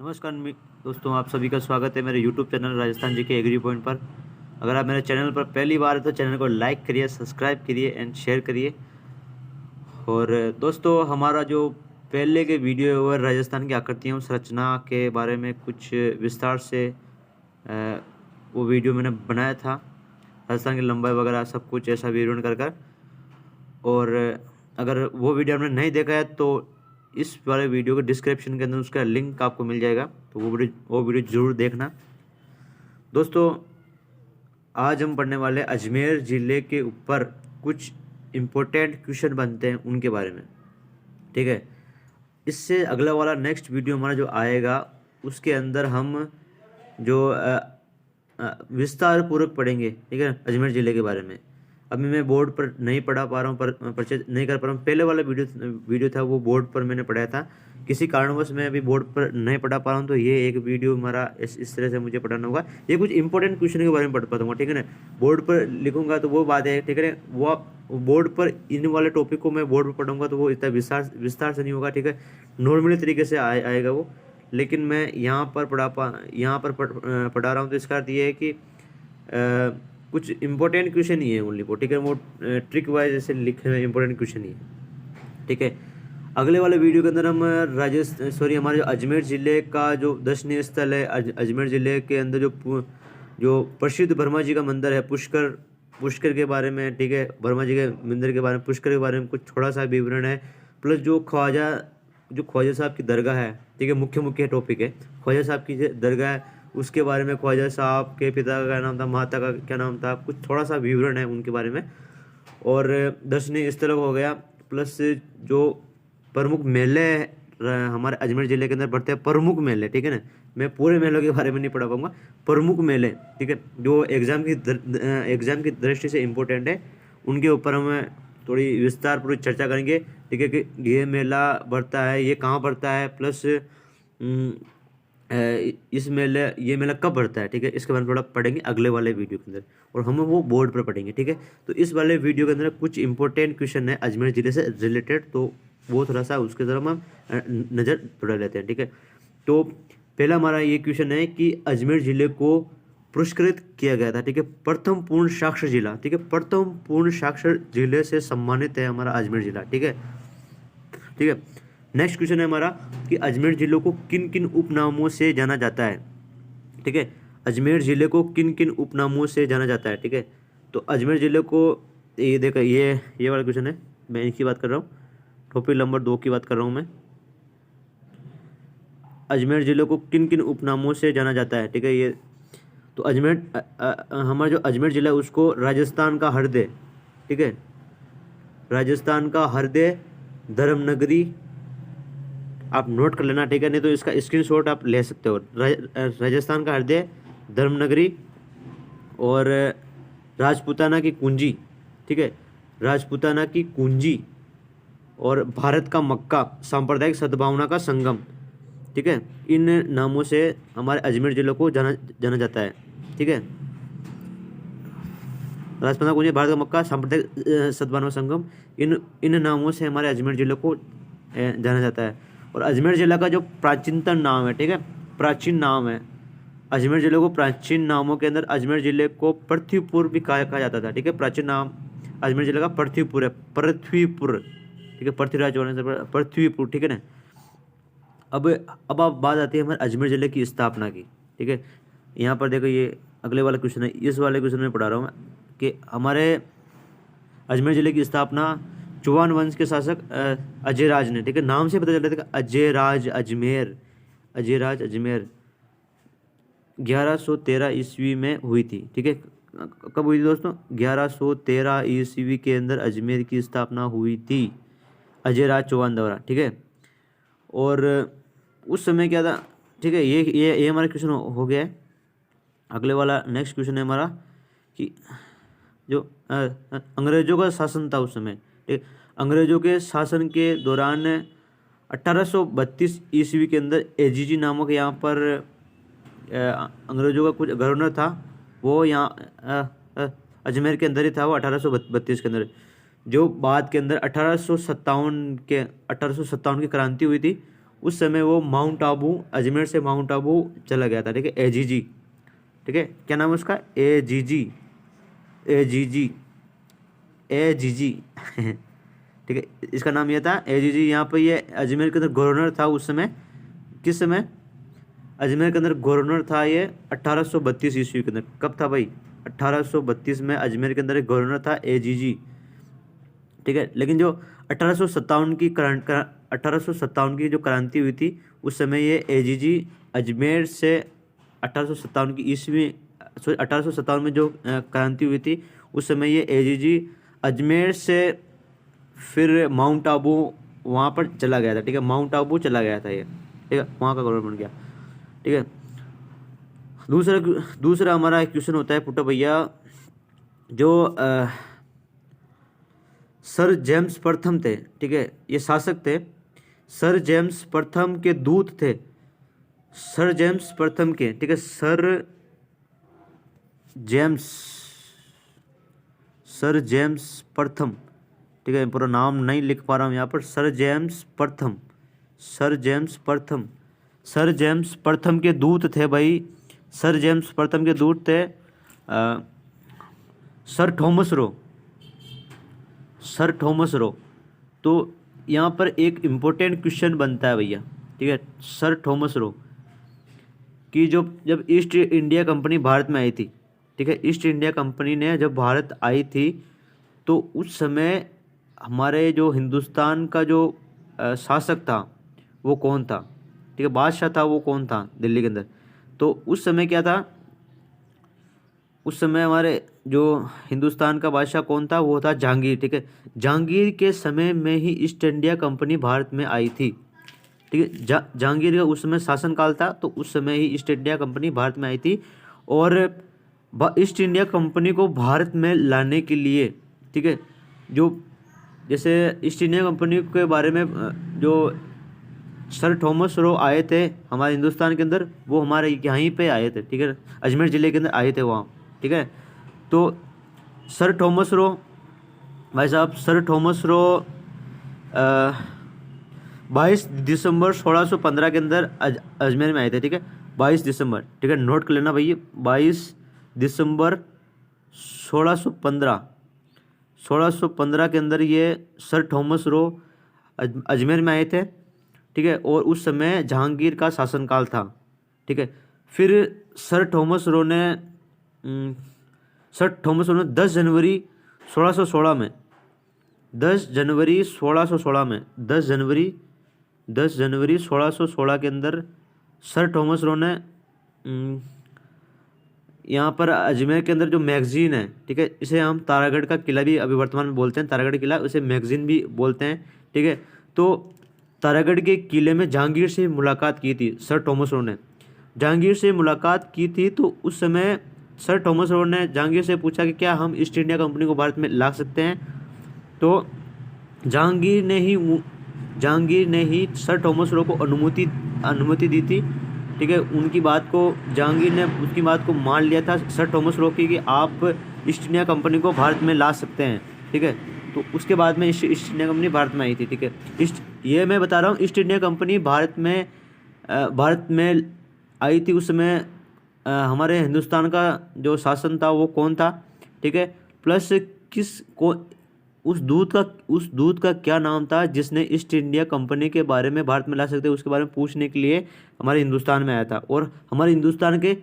नमस्कार दोस्तों, आप सभी का स्वागत है मेरे YouTube चैनल राजस्थान जी के एग्री पॉइंट पर। अगर आप मेरे चैनल पर पहली बार है तो चैनल को लाइक करिए, सब्सक्राइब करिए एंड शेयर करिए। और दोस्तों, हमारा जो पहले के वीडियो है वो राजस्थान की आकृतियों संरचना के बारे में कुछ विस्तार से वो वीडियो मैंने बनाया था, राजस्थान की लंबाई वगैरह सब कुछ ऐसा विवरण कर। और अगर वो वीडियो आपने नहीं देखा है तो इस वाले वीडियो के डिस्क्रिप्शन के अंदर उसका लिंक आपको मिल जाएगा, तो वो वीडियो ज़रूर देखना। दोस्तों, आज हम पढ़ने वाले अजमेर ज़िले के ऊपर कुछ इम्पोर्टेंट क्वेश्चन बनते हैं उनके बारे में, ठीक है। इससे अगला वाला नेक्स्ट वीडियो हमारा जो आएगा उसके अंदर हम जो विस्तार पूर्वक पढ़ेंगे, ठीक है, अजमेर ज़िले के बारे में। अभी मैं बोर्ड पर नहीं पढ़ा पा रहा हूँ, पर परचेज नहीं कर पा रहा हूँ। पहले वाला वीडियो था वो बोर्ड पर मैंने पढ़ाया था। किसी कारणवश मैं अभी बोर्ड पर नहीं पढ़ा पा रहा हूँ, तो ये एक वीडियो हमारा इस तरह से मुझे पढ़ाना होगा। ये कुछ इंपॉर्टेंट क्वेश्चन के बारे में पढ़ पाऊँगा, ठीक है ना। बोर्ड पर लिखूंगा तो वो बात है, ठीक है ना। वो आप बोर्ड पर इन वाले टॉपिक को मैं बोर्ड पर पढ़ूंगा तो वो इतना विस्तार से नहीं होगा, ठीक है। नॉर्मली तरीके से आएगा वो। लेकिन मैं यहाँ पर पढ़ा रहा हूँ, तो इसका अर्थ ये है कि कुछ इंपॉर्टेंट क्वेश्चन ही है ओनली वो, ठीक है। वो ट्रिक वाइज ऐसे लिखे हुए इंपॉर्टेंट क्वेश्चन ही है, ठीक है। अगले वाले वीडियो के अंदर हम हमारे जो अजमेर ज़िले का जो दर्शनीय स्थल है, अजमेर ज़िले के अंदर जो प्रसिद्ध वर्मा जी का मंदिर है, पुष्कर के बारे में, ठीक है। वर्मा जी के मंदिर के बारे में, पुष्कर के बारे में कुछ थोड़ा सा विवरण है। प्लस जो ख्वाजा साहब की दरगाह है, ठीक है, मुख्य टॉपिक है। ख्वाजा साहब की दरगाह है, उसके बारे में ख्वाजा साहब के पिता का क्या नाम था, माता का क्या नाम था, कुछ थोड़ा सा विवरण है उनके बारे में। और दर्शनीय स्थल हो गया, प्लस जो प्रमुख मेले हमारे अजमेर ज़िले के अंदर पड़ते हैं, प्रमुख मेले, ठीक है ना। मैं पूरे मेलों के बारे में नहीं पढ़ा पाऊंगा, प्रमुख मेले, ठीक है, जो एग्ज़ाम की दृष्टि से इम्पोर्टेंट है, उनके ऊपर हम थोड़ी विस्तार पूर्वक चर्चा करेंगे, ठीक है। कि ये मेला बढ़ता है, ये कहाँ बढ़ता है, प्लस ये मेला कब बढ़ता है, ठीक है। इसके बारे में थोड़ा पढ़ेंगे अगले वाले वीडियो के अंदर, और हम वो बोर्ड पर पढ़ेंगे, ठीक है। तो इस वाले वीडियो के अंदर कुछ इंपॉर्टेंट क्वेश्चन है अजमेर ज़िले से रिलेटेड, तो वो थोड़ा सा उसके तरफ हम नज़र थोड़ा लेते हैं, ठीक है। तो पहला हमारा ये क्वेश्चन है कि अजमेर ज़िले को पुरस्कृत किया गया था, ठीक है, प्रथम पूर्ण साक्षर जिला, ठीक है। प्रथम पूर्ण साक्षर जिले से सम्मानित है हमारा अजमेर ज़िला, ठीक है, ठीक है। नेक्स्ट क्वेश्चन है हमारा कि अजमेर ज़िले को किन किन उपनामों से जाना जाता है, ठीक है। अजमेर ज़िले को किन किन उपनामों से जाना जाता है, ठीक है। तो अजमेर ज़िले को ये देखो, ये वाला क्वेश्चन है, मैं इनकी बात कर रहा हूँ, टॉपिक नंबर 2 की बात कर रहा हूँ मैं। अजमेर ज़िले को किन किन उपनामों से जाना जाता है, ठीक है। ये तो हमारा जो अजमेर ज़िला है उसको राजस्थान का हृदय, ठीक है, राजस्थान का हृदय, धर्मनगरी, आप नोट कर लेना, ठीक है, नहीं तो इसका स्क्रीनशॉट आप ले सकते हो। राजस्थान का हृदय, धर्मनगरी, और राजपूताना की कुंजी, ठीक है, राजपूताना की कुंजी, और भारत का मक्का, सांप्रदायिक सद्भावना का संगम, ठीक है। इन नामों से हमारे अजमेर जिले को जाना जाता है, ठीक है। राजपूताना कुंजी, भारत का मक्का, सांप्रदायिक सद्भावना का संगम, इन नामों से हमारे अजमेर जिले को जाना जाता है। और अजमेर ज़िला का जो प्राचीनतम नाम है, ठीक है, प्राचीन नाम है अजमेर ज़िले को, प्राचीन नामों के अंदर अजमेर ज़िले को पृथ्वीपुर भी कहा जाता था, ठीक है। प्राचीन नाम अजमेर ज़िले का पृथ्वीपुर है, पृथ्वीपुर, ठीक है, पृथ्वीराज होने से पृथ्वीपुर, ठीक है ना। अब आप बात आती है हमारे अजमेर ज़िले की स्थापना की, ठीक है। यहाँ पर देखो, ये अगले वाला क्वेश्चन है, इस वाले क्वेश्चन में पढ़ा रहा हूँ मैं कि हमारे अजमेर ज़िले की स्थापना चौहान वंश के शासक अजयराज ने, ठीक है, नाम से पता चल रहा था अजयराज अजमेर 1113 ईस्वी में हुई थी, ठीक है। कब हुई थी दोस्तों? 1113 ईस्वी के अंदर अजमेर की स्थापना हुई थी अजयराज चौहान द्वारा, ठीक है। और उस समय क्या था, ठीक है, ये हमारा क्वेश्चन हो गया है। अगले वाला नेक्स्ट क्वेश्चन है हमारा कि जो अंग्रेजों का शासन था उस समय, ठीक, अंग्रेजों के शासन के दौरान 1832 ईस्वी के अंदर एजीजी नामक यहाँ पर अंग्रेजों का कुछ गवर्नर था, वो यहाँ अजमेर के अंदर ही था, वो 1832 के अंदर। जो बाद के अंदर 1857 की क्रांति हुई थी, उस समय वो माउंट आबू, अजमेर से माउंट आबू चला गया था, ठीक है, एजीजी, ठीक है, क्या नाम है उसका, एजीजी, एजीजी, एजीजी ठीक है, इसका नाम ये था एजीजी। यहाँ पर ये अजमेर के अंदर गवर्नर था उस समय, किस समय, अजमेर के अंदर गवर्नर था ये 1832 ईस्वी के अंदर। कब था भाई, 1832 में अजमेर के अंदर एक गवर्नर था एजीजी, ठीक है। लेकिन जो 1857 की जो क्रांति हुई थी उस समय ये एजीजी अजमेर से 1857 की ईस्वी, सॉरी 1857 में जो क्रांति हुई थी उस समय ये एजीजी अजमेर से फिर माउंट आबू वहाँ पर चला गया था, ठीक है, माउंट आबू चला गया था ये, ठीक है, वहाँ का गवर्नर बन गया, ठीक है। दूसरा हमारा एक क्वेश्चन होता है पुट्टा भैया, जो सर जेम्स प्रथम थे, ठीक है, ये शासक थे, सर जेम्स प्रथम के दूत थे, सर जेम्स प्रथम के, ठीक है, सर जेम्स प्रथम, ठीक है, पूरा नाम नहीं लिख पा रहा हूँ यहाँ पर, सर जेम्स प्रथम, सर जेम्स प्रथम, सर जेम्स प्रथम के दूत थे भाई, सर जेम्स प्रथम के दूत थे sir Thomas Roe, sir Thomas Roe. तो यहाँ पर एक इम्पोर्टेंट क्वेश्चन बनता है भैया, ठीक है, सर थॉमस रो कि जब ईस्ट इंडिया कंपनी भारत में आई थी, ठीक है, ईस्ट इंडिया कंपनी ने जब भारत आई थी तो उस समय हमारे जो हिंदुस्तान का जो शासक था वो कौन था, ठीक है, बादशाह था वो कौन था दिल्ली के अंदर। तो उस समय क्या था, उस समय हमारे जो हिंदुस्तान का बादशाह कौन था, वो था जहांगीर, ठीक है। जहांगीर के समय में ही ईस्ट इंडिया कंपनी भारत में आई थी, ठीक है, जहांगीर का उस समय शासनकाल था, तो उस समय ही ईस्ट इंडिया कंपनी भारत में आई थी। और ईस्ट इंडिया कंपनी को भारत में लाने के लिए, ठीक है, जो जैसे ईस्ट इंडिया कंपनी के बारे में जो सर थॉमस रो आए थे हमारे हिंदुस्तान के अंदर, वो हमारे यहीं पे आए थे, ठीक है, अजमेर ज़िले के अंदर आए थे वहाँ, ठीक है। तो सर थॉमस रो, भाई साहब, सर थॉमस रो 22 दिसंबर 1615 के अंदर अजमेर में आए थे, ठीक है, 22 दिसंबर, ठीक है, नोट कर लेना भैया, 22 दिसंबर 1615 के अंदर ये सर थॉमस रो अजमेर में आए थे, ठीक है। और उस समय जहांगीर का शासनकाल था, ठीक है। फिर सर थॉमस रो ने 10 जनवरी 1616 में, 10 जनवरी 1616 के अंदर सर थॉमस रो ने यहाँ पर अजमेर के अंदर जो मैगजीन है, ठीक है, इसे हम तारागढ़ का किला भी अभी वर्तमान में बोलते हैं, तारागढ़ किला, उसे मैगजीन भी बोलते हैं, ठीक है। तो तारागढ़ के किले में जहांगीर से मुलाकात की थी सर थॉमस रो ने, जहांगीर से मुलाकात की थी। तो उस समय सर थॉमस रो ने जहांगीर से पूछा कि क्या हम ईस्ट इंडिया कंपनी को भारत में ला सकते हैं। तो जहांगीर ने ही सर थॉमस रो को अनुमति दी थी, ठीक है। जहांगीर ने उसकी बात को मान लिया था सर थॉमस रो की कि आप ईस्ट इंडिया कंपनी को भारत में ला सकते हैं, ठीक है। तो उसके बाद में ईस्ट इंडिया कंपनी भारत में आई थी, ठीक है। ये मैं बता रहा हूँ, ईस्ट इंडिया कंपनी भारत में आई थी उस समय हमारे हिंदुस्तान का जो शासन था वो कौन था, ठीक है। प्लस उस दूत का क्या नाम था जिसने ईस्ट इंडिया कंपनी के बारे में भारत में ला सकते उसके बारे में पूछने के लिए हमारे हिंदुस्तान में आया था, और हमारे हिंदुस्तान के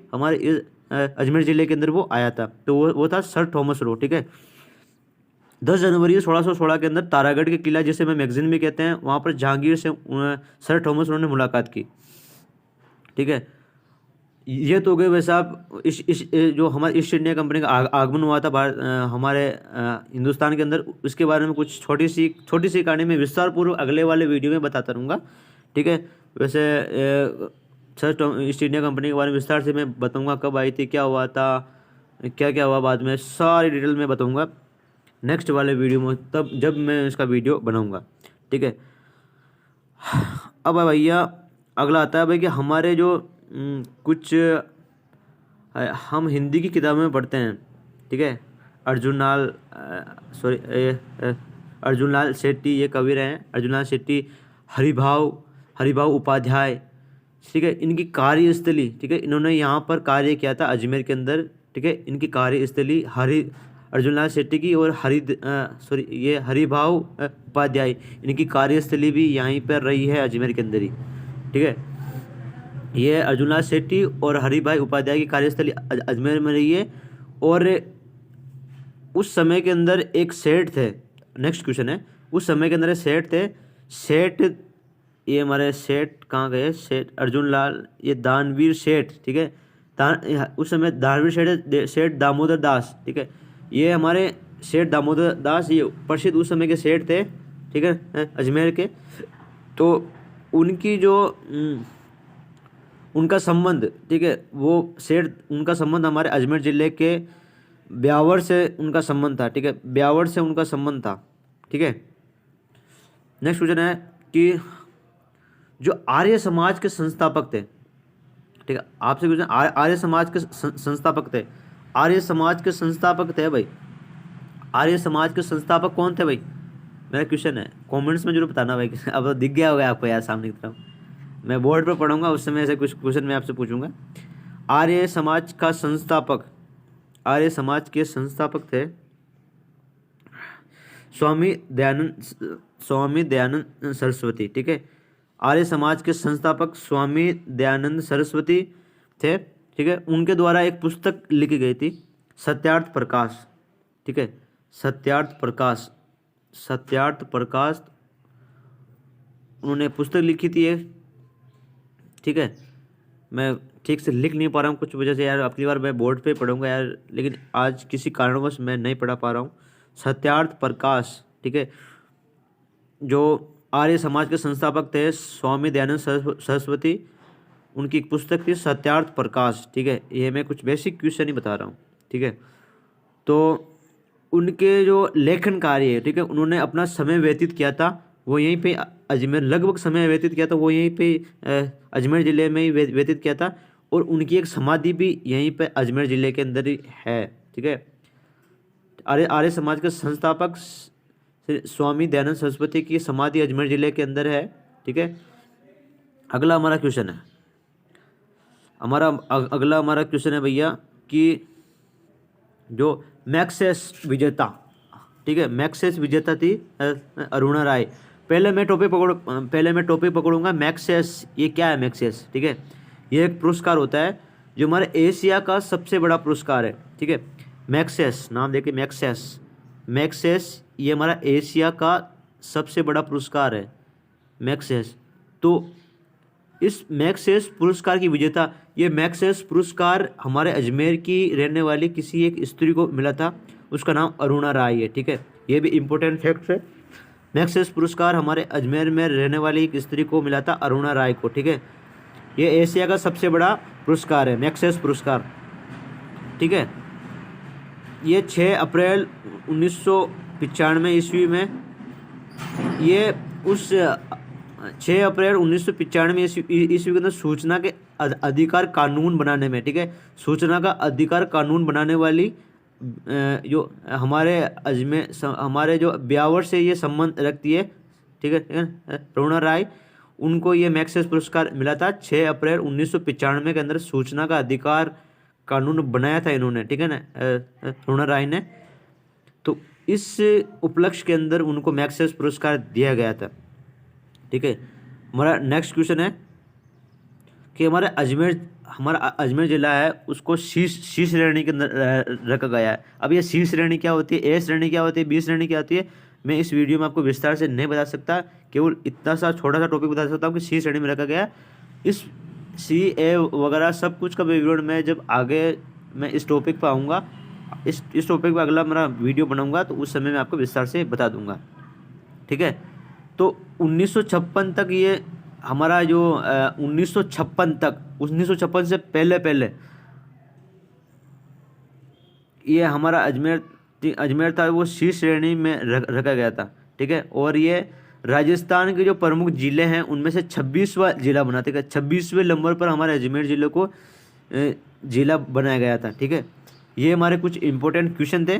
अजमेर ज़िले के अंदर वो आया था। तो वो था सर थॉमस रो, ठीक है। 10 जनवरी 1616 के अंदर तारागढ़ के किला, जिसे मैं मैगजीन भी कहते हैं, वहाँ पर जहांगीर से सर थॉमस रो ने मुलाकात की, ठीक है। ये तो हो गए वैसे आप जो हमारे ईस्ट इंडिया कंपनी का आगमन हुआ था हमारे हिंदुस्तान के अंदर, उसके बारे में कुछ छोटी सी कहानी में विस्तार पूर्वक अगले वाले वीडियो में बताता रहूँगा, ठीक है। वैसे ईस्ट इंडिया कंपनी के बारे में विस्तार से मैं बताऊँगा, कब आई थी, क्या हुआ था, क्या हुआ बाद में, सारी डिटेल में बताऊँगा नेक्स्ट वाले वीडियो में, तब जब मैं इसका वीडियो बनाऊँगा, ठीक है। अब भैया अगला आता है भाई कि हमारे जो कुछ हम हिंदी की किताबों में पढ़ते हैं, ठीक है। अर्जुन लाल शेट्टी ये कवि रहे हैं, अर्जुन लाल शेट्टी, हरिभाव हरिभाऊ उपाध्याय, ठीक है, इनकी कार्यस्थली, ठीक है, इन्होंने यहाँ पर कार्य किया था अजमेर के अंदर, ठीक है। इनकी कार्यस्थली अर्जुनलाल शेट्टी की और हरिभाऊ उपाध्याय, इनकी कार्यस्थली भी यहीं पर रही है अजमेर के अंदर ही, ठीक है। ये अर्जुनलाल शेट्टी और हरिभाई उपाध्याय की कार्यस्थली अजमेर में रही है। और उस समय के अंदर एक सेठ थे, नेक्स्ट क्वेश्चन है, उस समय के अंदर एक सेठ थे, सेठ, ये हमारे सेठ कहाँ गए, सेठ अर्जुनलाल, ये दानवीर सेठ, ठीक है, उस समय दानवीर सेठ दामोदर दास, ठीक है, ये हमारे सेठ दामोदर दास ये प्रसिद्ध उस समय के सेठ थे, ठीक है, अजमेर के। तो उनकी जो उनका संबंध, ठीक है, वो सेठ, उनका संबंध हमारे अजमेर ज़िले के ब्यावर से उनका संबंध था, ठीक है, ब्यावर से उनका संबंध था, ठीक है। नेक्स्ट क्वेश्चन है कि जो आर्य समाज के संस्थापक थे, ठीक है, आपसे क्वेश्चन, आर्य समाज के संस्थापक थे, आर्य समाज के संस्थापक थे भाई, आर्य समाज के संस्थापक कौन थे भाई, मेरा क्वेश्चन है, कमेंट्स में जरूर बताना भाई। अब तो दिख गया होगा आपको यार सामने की तरफ, मैं बोर्ड पर पढ़ूंगा उस समय ऐसे कुछ क्वेश्चन मैं आपसे पूछूंगा। आर्य समाज का संस्थापक, आर्य समाज के संस्थापक थे स्वामी दयानंद सरस्वती, ठीक है। आर्य समाज के संस्थापक स्वामी दयानंद सरस्वती थे, ठीक है। उनके द्वारा एक पुस्तक लिखी गई थी, सत्यार्थ प्रकाश, ठीक है, सत्यार्थ प्रकाश, सत्यार्थ प्रकाश, उन्होंने पुस्तक लिखी थी एक, ठीक है। मैं ठीक से लिख नहीं पा रहा हूँ कुछ वजह से यार, अगली बार मैं बोर्ड पे पढ़ूंगा यार, लेकिन आज किसी कारणवश मैं नहीं पढ़ा पा रहा हूँ। सत्यार्थ प्रकाश, ठीक है, जो आर्य समाज के संस्थापक थे स्वामी दयानंद सरस्वती, उनकी एक पुस्तक थी सत्यार्थ प्रकाश, ठीक है। ये मैं कुछ बेसिक क्वेश्चन ही बता रहा हूँ, ठीक है। तो उनके जो लेखन कार्य है, ठीक है, उन्होंने अपना समय व्यतीत किया था वो यहीं पे अजमेर, लगभग समय व्यतीत किया था वो यहीं पे अजमेर ज़िले में ही व्यतीत किया था। और उनकी एक समाधि भी यहीं पे अजमेर ज़िले के अंदर ही है, ठीक है। आर्य समाज के संस्थापक स्वामी दयानंद सरस्वती की समाधि अजमेर ज़िले के अंदर है, ठीक है। अगला हमारा क्वेश्चन है, अगला हमारा क्वेश्चन है भैया कि जो मैक्सेस विजेता, ठीक है, मैक्सेस विजेता थी अरुणा राय। पहले मैं टॉपिक पकड़ूंगा मैक्सेस, ये क्या है मैक्सेस, ठीक है। ये एक पुरस्कार होता है जो हमारे एशिया का सबसे बड़ा पुरस्कार है, ठीक है। मैक्सेस, नाम देखिए मैक्सेस, मैक्सेस ये हमारा एशिया का सबसे बड़ा पुरस्कार है, मैक्सेस। तो इस मैक्सेस पुरस्कार की विजेता, ये मैक्सेस पुरस्कार हमारे अजमेर की रहने वाली किसी एक स्त्री को मिला था, उसका नाम अरुणा राय है, ठीक है। ये भी इम्पोर्टेंट फैक्ट है, मैक्सेस पुरस्कार हमारे अजमेर में रहने वाली एक स्त्री को मिला था, अरुणा राय को, ठीक है। ये एशिया का सबसे बड़ा पुरस्कार है मैक्सेस पुरस्कार, ठीक है। ये 6 अप्रैल 1995 ईस्वी में, ये उस 6 अप्रैल 1995 ईस्वी के अंदर सूचना के अधिकार कानून बनाने में, ठीक है, सूचना का अधिकार कानून बनाने वाली जो हमारे अजमेर, हमारे जो ब्यावर से ये संबंध रखती है, ठीक है, अरुणा राय, उनको ये मैक्सेस पुरस्कार मिला था 6 अप्रैल 1995 के अंदर। सूचना का अधिकार कानून बनाया था इन्होंने, ठीक है ना, अरुणा राय ने। तो इस उपलक्ष्य के अंदर उनको मैक्सेस पुरस्कार दिया गया था, ठीक है। हमारा नेक्स्ट क्वेश्चन है कि हमारा अजमेर ज़िला है उसको सी श्रेणी के अंदर रखा गया है। अब ये सी श्रेणी क्या होती है, ए श्रेणी क्या होती है, बी श्रेणी क्या होती है, मैं इस वीडियो में आपको विस्तार से नहीं बता सकता, केवल इतना सा छोटा सा टॉपिक बता सकता हूँ कि सी श्रेणी में रखा गया। इस सी ए वगैरह सब कुछ का विवरण मैं जब आगे मैं इस टॉपिक पर आऊँगा, इस टॉपिक पर अगला मेरा वीडियो बनाऊँगा तो उस समय मैं आपको विस्तार से बता दूँगा, ठीक है। तो 1956 तक ये हमारा जो 1956 से पहले ये हमारा अजमेर था वो सी श्रेणी में रखा गया था, ठीक है। और ये राजस्थान के जो प्रमुख ज़िले हैं उनमें से 26वां जिला बना, ठीक है, 26वें नंबर पर हमारे अजमेर ज़िले को जिला बनाया गया था, ठीक है। ये हमारे कुछ इम्पोर्टेंट क्वेश्चन थे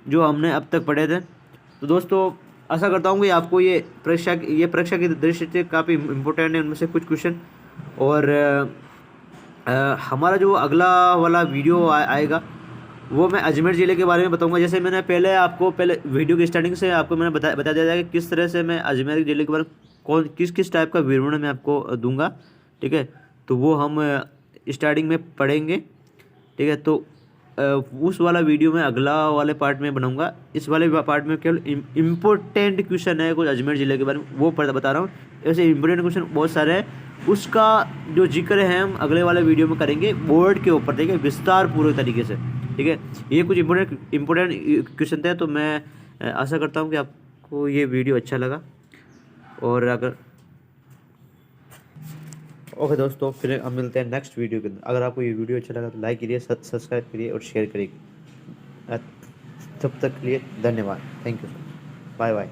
जो हमने अब तक पढ़े थे। तो दोस्तों आशा करता हूँ कि आपको ये परीक्षा की दृष्टि से काफ़ी इम्पोर्टेंट है उनमें से कुछ क्वेश्चन। और हमारा जो अगला वाला वीडियो आएगा वो मैं अजमेर ज़िले के बारे में बताऊंगा। जैसे मैंने पहले वीडियो की स्टार्टिंग से आपको मैंने बता दिया जाएगा किस तरह से मैं अजमेर ज़िले के बारे में किस किस टाइप का विवरण मैं आपको दूंगा, ठीक है। तो वो हम स्टार्टिंग में पढ़ेंगे, ठीक है। तो उस वाला वीडियो में अगला वाले पार्ट में बनाऊंगा। इस वाले पार्ट में केवल इम्पोर्टेंट क्वेश्चन है कुछ अजमेर ज़िले के बारे में, वो बता रहा हूँ। ऐसे इम्पोर्टेंट क्वेश्चन बहुत सारे हैं, उसका जो जिक्र है हम अगले वाले वीडियो में करेंगे बोर्ड के ऊपर, ठीक है, विस्तार पूरे तरीके से, ठीक है। ये कुछ इम्पोर्टेंट क्वेश्चन थे। तो मैं आशा करता हूँ कि आपको ये वीडियो अच्छा लगा। और अगर ओके दोस्तों, फिर हम मिलते हैं नेक्स्ट वीडियो के अंदर। अगर आपको ये वीडियो अच्छा लगा तो लाइक करिए, सब्सक्राइब करिए और शेयर करिए। तब तक के लिए धन्यवाद। Thank you, bye bye.